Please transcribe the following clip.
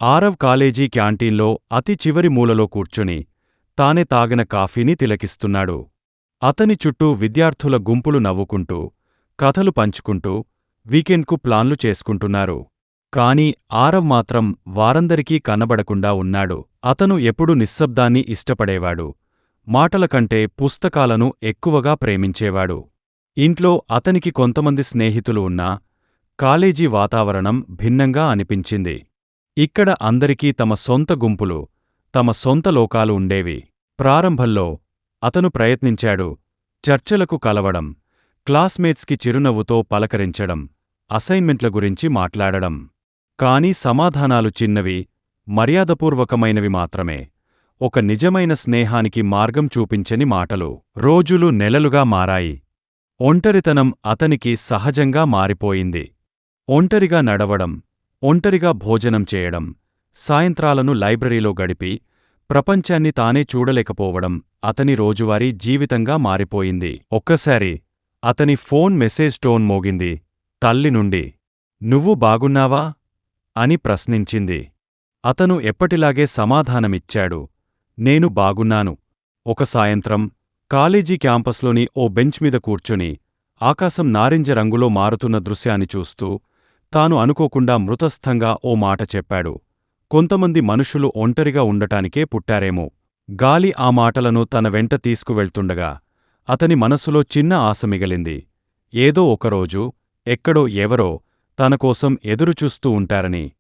Aarav college క్యాంటీన్లో అతి చివరి మూలలో కూర్చుని తానే తాగిన కాఫీని తిలకిస్తున్నాడు. అతని చుట్టూ విద్యార్థుల గుంపులు నవ్వుకుంటూ, కథలు పంచుకుంటూ, వీకెండ్కు ప్లాన్లు చేసుకుంటున్నారు. కాని ఆరవ్ మాత్రం వారందరికీ కనబడకుండా ఉన్నాడు. అతను ఎప్పుడూ నిశ్శబ్దాన్ని ఇష్టపడేవాడు. మాటల కంటే పుస్తకాలను ఎక్కువగా ప్రేమించేవాడు. ఇంట్లో అతనికి కొంతమంది స్నేహితులు ఉన్నా, కాలేజీ వాతావరణం భిన్నంగా అనిపించింది. ఇక్కడ అందరికీ తమ సొంత గుంపులు, తమ సొంత లోకాలు ఉండేవి. ప్రారంభంలో అతను ప్రయత్నించాడు. చర్చలకు కలవడం, క్లాస్మేట్స్కి చిరునవ్వుతో పలకరించడం, అసైన్మెంట్ల గురించి మాట్లాడడం. కాని సమాధానాలు చిన్నవి, మర్యాదపూర్వకమైనవి మాత్రమే. ఒక నిజమైన స్నేహానికి మార్గం చూపించని మాటలు. రోజులు నెలలుగా మారాయి. ఒంటరితనం అతనికి సహజంగా మారిపోయింది. ఒంటరిగా నడవడం, ఒంటరిగా భోజనం చేయడం, సాయంత్రాలను లైబ్రరీలో గడిపి ప్రపంచాన్ని తానే చూడలేకపోవడం అతని రోజువారీ జీవితంగా మారిపోయింది. ఒక్కసారి అతని ఫోన్ మెసేజ్ టోన్ మోగింది. తల్లి నుండి. "నువ్వు బాగున్నావా?" అని ప్రశ్నించింది. అతను ఎప్పటిలాగే సమాధానమిచ్చాడు. "నేను బాగున్నాను." ఒక సాయంత్రం కాలేజీ క్యాంపస్లోని ఓ బెంచ్ మీద కూర్చుని ఆకాశం నారింజ రంగులో మారుతున్న దృశ్యాన్ని చూస్తూ తాను అనుకోకుండా మృతస్థంగా ఓ మాట చెప్పాడు. కొంతమంది మనుషులు ఒంటరిగా ఉండటానికే పుట్టారేమో. గాలి ఆ మాటలను తన వెంట తీసుకువెళ్తుండగా అతని మనసులో చిన్న ఆశ మిగిలింది. ఏదో ఒకరోజు ఎక్కడో ఎవరో తనకోసం ఎదురుచూస్తూ ఉంటారని.